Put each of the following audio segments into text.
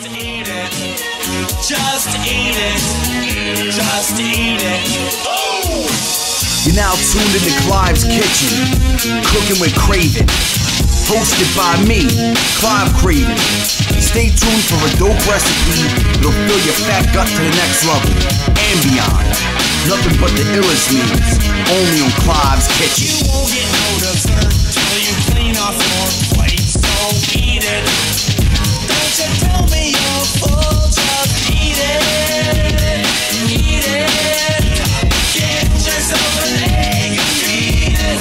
Just eat it. Just eat it. Just eat it. Oh! You're now tuned into Klive's Kitchen, Kookin With Kraven, hosted by me, Klive Kraven. Stay tuned for a dope recipe that'll fill your fat gut to the next level and beyond. Nothing but the illest meals, only on Klive's Kitchen. You won't get no dessert till you clean off your plate, so eat it. Don't you tell me you're full, just eat it. Eat it. Get yourself an egg and eat it.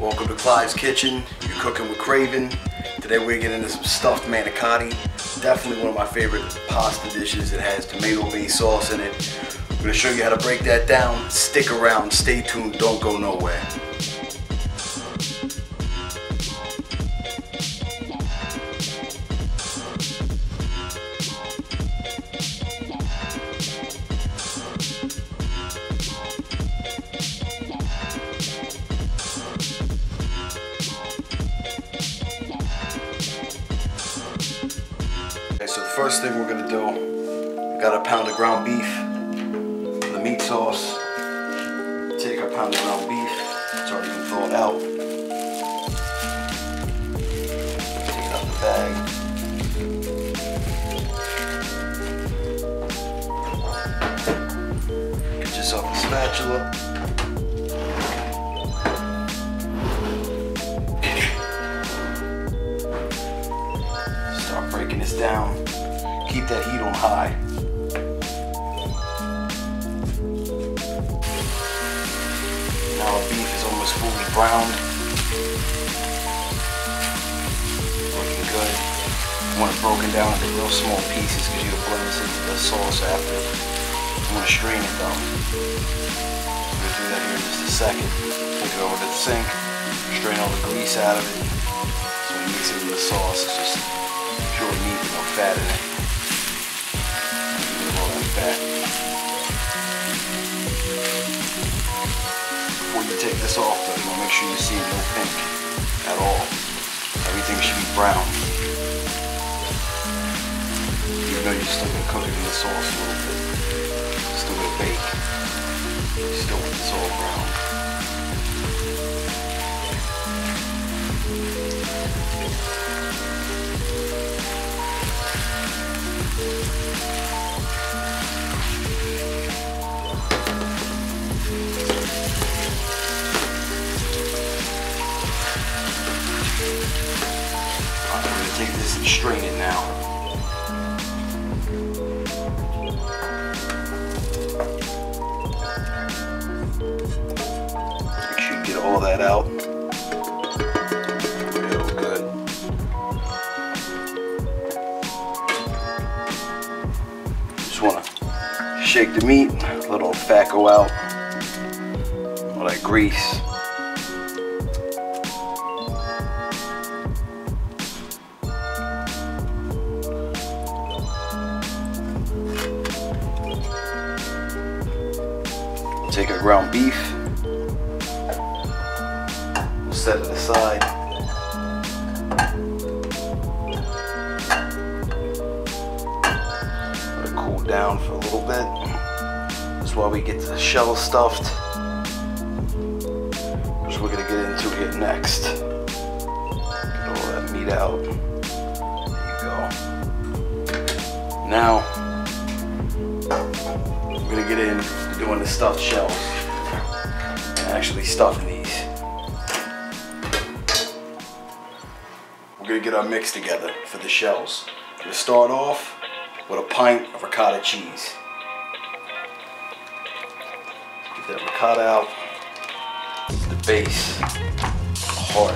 Welcome to Klive's Kitchen, you're cooking with Kraven. Today we're getting into some stuffed manicotti. Definitely one of my favorite pasta dishes. It has tomato-based sauce in it. I'm going to show you how to break that down. Stick around, stay tuned, don't go nowhere. So the first thing we're gonna do, we got a pound of ground beef, the meat sauce. Take our pound of ground beef, it's already been thawed out. Take it out of the bag. Get yourself a spatula. Breaking this down. Keep that heat on high. Now our beef is almost fully browned. Looking good. You want it broken down into real small pieces because you'll blend this into the sauce after. You want to strain it though. We're going to do that here in just a second. Take it over to the sink. Strain all the grease out of it. So when you mix it in the sauce, it's just pure meat with no fat in it. All that fat. Before you take this off though, you want to make sure you see no pink at all. Everything should be brown. Even though you're still going to cook it in the sauce a little bit. It's still going to bake. You still want this all brown. I'm going to take this and strain it now. Make sure you get all that out. Real good. Just want to shake the meat, let all the fat go out, all that grease. Take our ground beef, we'll set it aside. Let it cool down for a little bit. That's why we get the shell stuffed, which we're going to get into here next. Get all that meat out. There you go. Now, we're going to get in doing the stuffed shells and actually stuffing these. We're going to get our mix together for the shells. We'll start off with a pint of ricotta cheese. Get that ricotta out, the base, the heart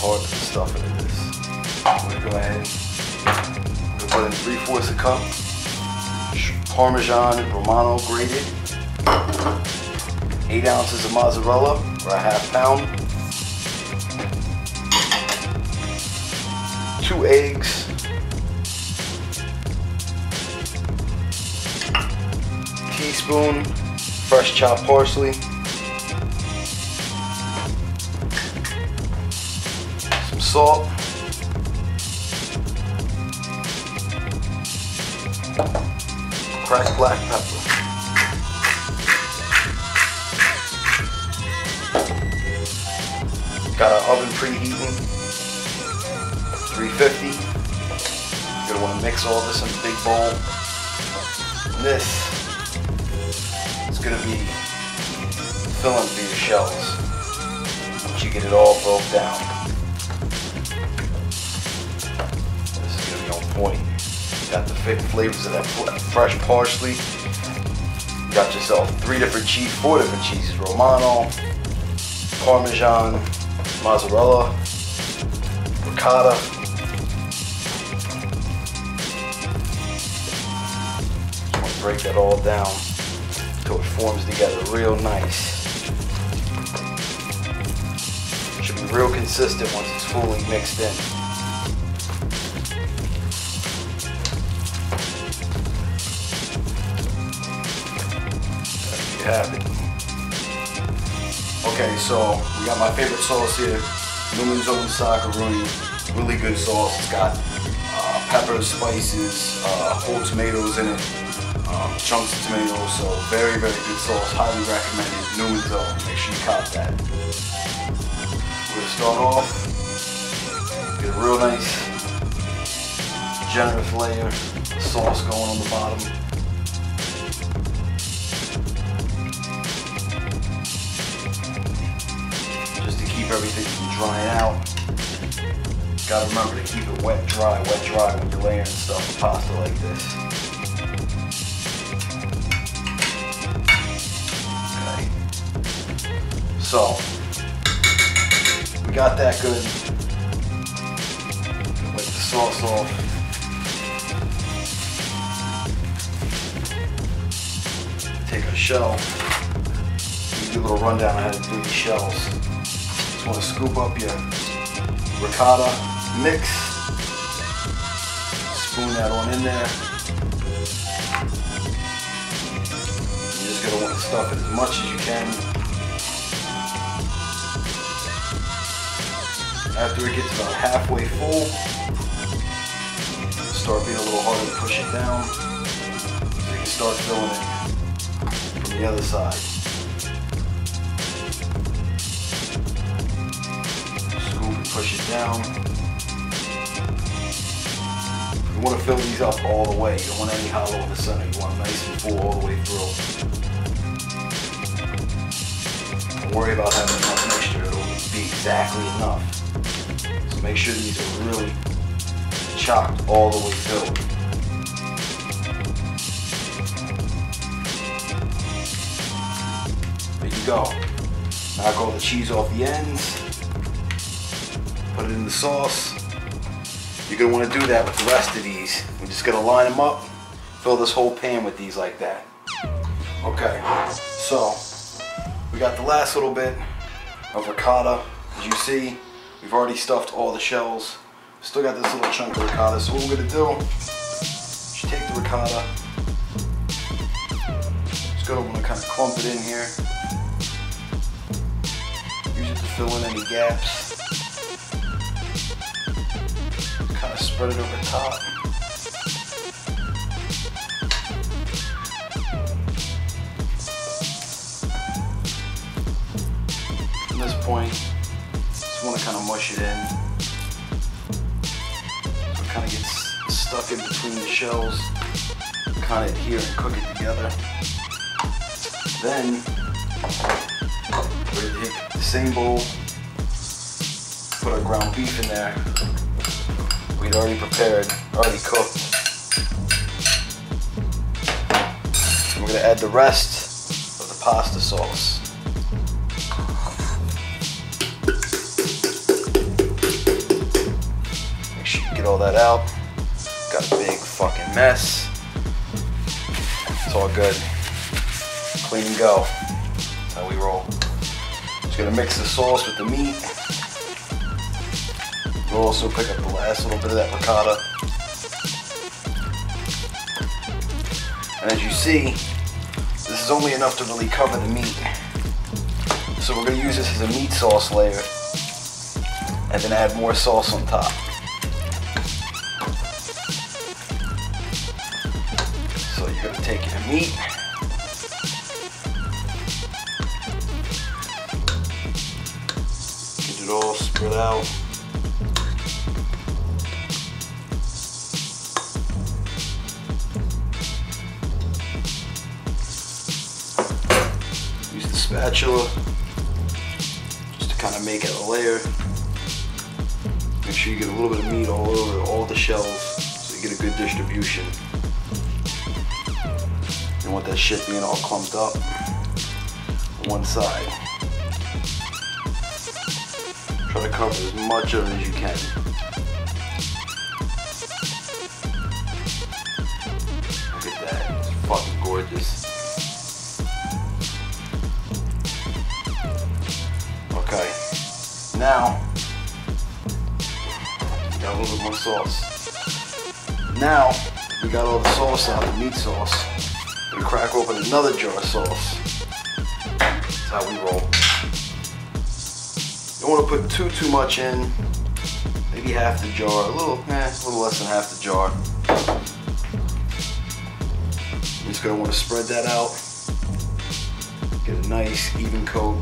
of the stuffing of this. I'm going to go ahead and put in 3/4 cup. Parmesan Romano grated, 8 ounces of mozzarella, or a ½ pound, 2 eggs, teaspoon fresh chopped parsley, some salt, cracked black pepper, got our oven preheating, 350. You're gonna want to mix all this in a big bowl. And this is gonna be filling for your shells once you get it all broke down. This is gonna be on point. Got the flavors of that fresh parsley. You got yourself 4 different cheeses: Romano, Parmesan, Mozzerella, Ricotta. Just want to break that all down until it forms together real nice. Should be real consistent once it's fully mixed in. There you have it. Okay, so we got my favorite sauce here, Newmans own Sockarooni. Really good sauce. It's got peppers, spices, whole tomatoes in it, chunks of tomatoes. So very, very good sauce. Highly recommended. Newmans own. Make sure you cop that. We're gonna start off. Get a real nice, generous layer of sauce going on the bottom. Keep everything from drying out. Gotta remember to keep it wet, dry when you're layering stuff with pasta like this. Okay. So, we got that good. Wipe the sauce off. Take a shell. Give you a little rundown on how to do these shells. Want to scoop up your ricotta mix, spoon that on in there. You're just going to want to stuff it as much as you can. After it gets about halfway full, start being a little harder to push it down so you can start filling it from the other side. Push it down. You want to fill these up all the way. You don't want any hollow in the center. You want them nice and full all the way through. Don't worry about having enough mixture. It'll be exactly enough. So make sure these are really chopped all the way through. There you go. Knock all the cheese off the ends. Put it in the sauce. You're going to want to do that with the rest of these. We're just going to line them up, fill this whole pan with these like that. Okay, so we got the last little bit of ricotta. As you see, we've already stuffed all the shells. Still got this little chunk of ricotta. So what we're going to do is take the ricotta. Just going to want to kind of clump it in here. Use it to fill in any gaps. Kind of spread it over top. From this point, just want to kind of mush it in. So it kind of gets stuck in between the shells. Kind of adhere and cook it together. Then, we're going to take the same bowl, put our ground beef in there. We'd already prepared, already cooked. And we're going to add the rest of the pasta sauce. Make sure you get all that out. Got a big fucking mess. It's all good. Clean and go. That's how we roll. Just going to mix the sauce with the meat. We'll also pick up the last little bit of that ricotta. And as you see, this is only enough to really cover the meat. So we're going to use this as a meat sauce layer and then add more sauce on top. So you're going to take your meat, get it all spread out. Use the spatula just to kind of make it a layer. Make sure you get a little bit of meat all over all the shells so you get a good distribution. You don't want that shit being all clumped up on one side. Try to cover as much of it as you can. Look at that, it's fucking gorgeous. Okay, now we got a little bit more sauce. Now we got all the sauce out, the meat sauce. We crack open another jar of sauce. That's how we roll. You don't want to put too much in. Maybe half the jar, a little less than half the jar. You're just gonna want to spread that out. Get a nice even coat.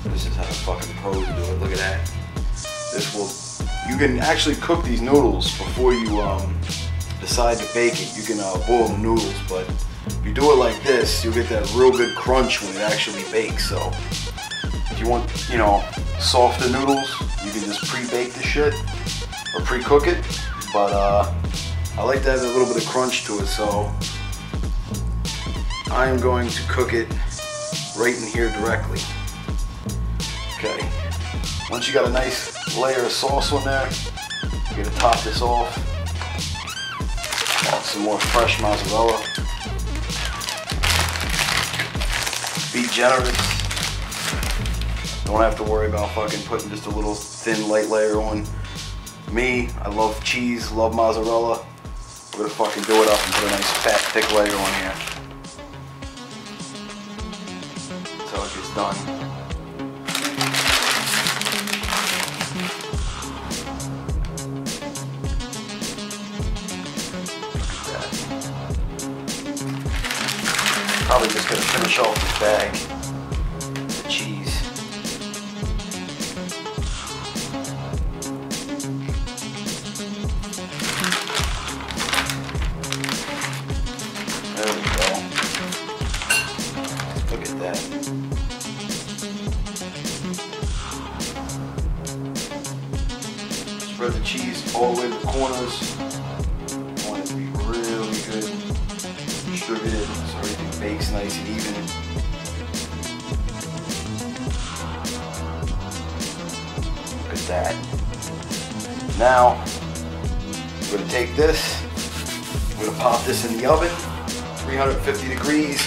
This is how the fucking pros do it. Look at that. You can actually cook these noodles before you decide to bake it. You can boil the noodles, but if you do it like this, you'll get that real good crunch when it actually bakes. So if you want, softer noodles, you can just pre-bake the shit or pre-cook it. But I like to have a little bit of crunch to it, so I am going to cook it right in here directly. Okay, once you got a nice layer of sauce on there, you're gonna top this off. Add some more fresh mozzarella. Be generous. Don't have to worry about fucking putting just a little thin, light layer on. Me, I love cheese, love mozzarella. We're gonna fucking do it up and put a nice fat, thick layer on here. That's how it gets done. Probably just gonna finish off this bag, the cheese. There we go. Look at that. Spread the cheese all the way to the corners. I want it to be really good distributed. Bakes nice and even. Look at that. Now, we're going to take this, we're going to pop this in the oven, 350 degrees.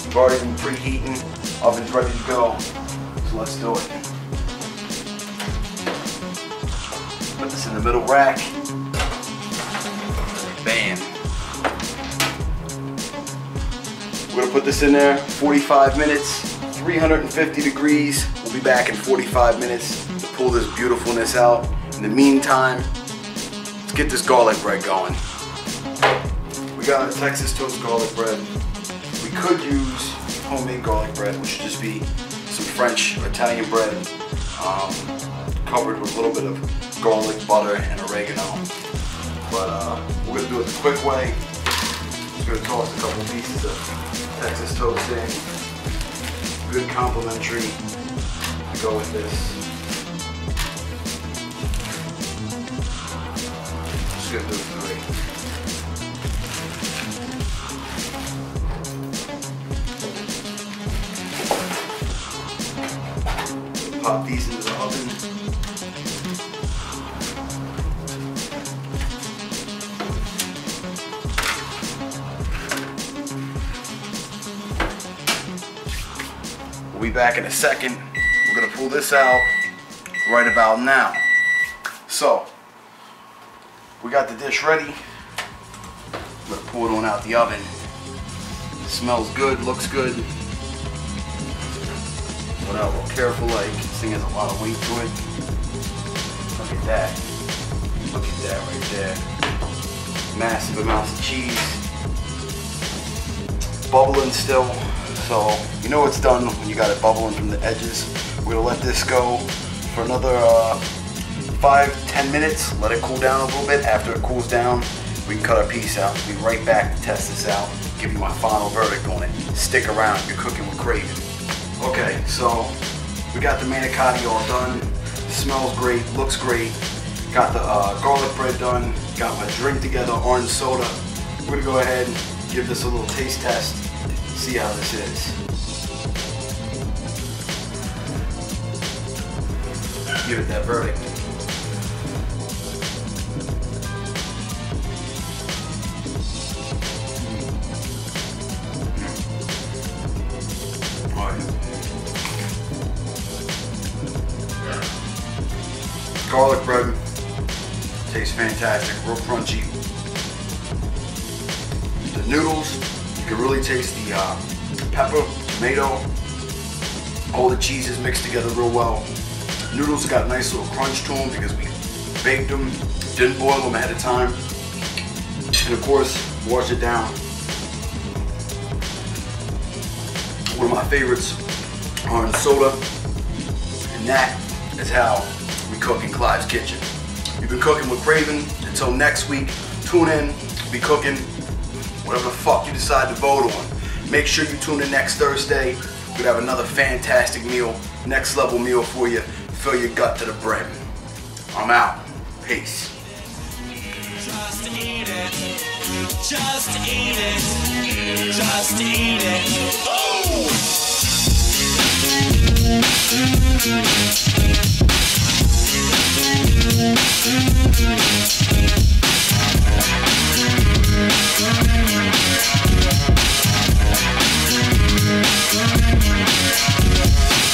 We've already been preheating, oven's ready to go. So let's do it. Put this in the middle rack. Bam. We're gonna put this in there, 45 minutes, 350 degrees. We'll be back in 45 minutes to pull this beautifulness out. In the meantime, let's get this garlic bread going. We got a Texas toast garlic bread. We could use homemade garlic bread, which would just be some French or Italian bread covered with a little bit of garlic, butter, and oregano. But we're gonna do it the quick way. Just gonna toss a couple pieces of Texas toast in. Good complimentary to go with this. Just gonna do 3. Pop these into the oven. We'll be back in a second. We're gonna pull this out right about now. So, we got the dish ready. I'm gonna pulled one out the oven. Smells good, looks good. But I will careful, like, this thing has a lot of weight to it. Look at that. Look at that right there. Massive amounts of cheese. Bubbling still. So, you know it's done when you got it bubbling from the edges. We're gonna let this go for another 5-10 minutes. Let it cool down a little bit. After it cools down, we can cut our piece out. We'll be right back to test this out. Give you my final verdict on it. Stick around, you're cooking with Kraven. Okay, so we got the manicotti all done. Smells great, looks great. Got the garlic bread done. Got my drink together, orange soda. We're gonna go ahead and give this a little taste test. See how this is. Give it that verdict. Garlic bread tastes fantastic, real crunchy. The noodles, you can really taste the pepper, tomato, all the cheeses mixed together real well. Noodles got a nice little crunch to them because we baked them, didn't boil them ahead of time, and of course wash it down. One of my favorites, orange soda, and that is how we cook in Klive's kitchen. You've been cooking with Kraven. Until next week, tune in. We'll be cooking whatever the fuck you decide to vote on. Make sure you tune in next Thursday. We're gonna have another fantastic meal, next level meal for you. Fill your gut to the brim. I'm out. Peace. Just eat it. Just eat it. Just eat it. Oh!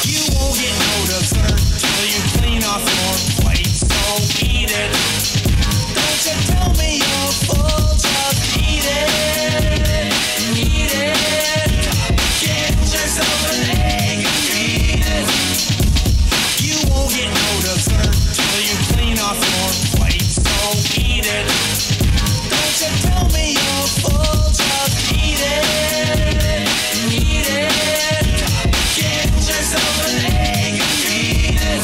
You won't get no dessert till you clean off your plate, so eat it. Don't you tell me you're full, just eat it. Eat it. Get yourself an egg and eat it. You won't get no dessert till you clean off your plate, so eat it. Don't you tell me you're full, just eat it. Eat it. Get yourself an egg and eat it.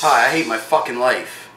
Hi, I hate my fucking life.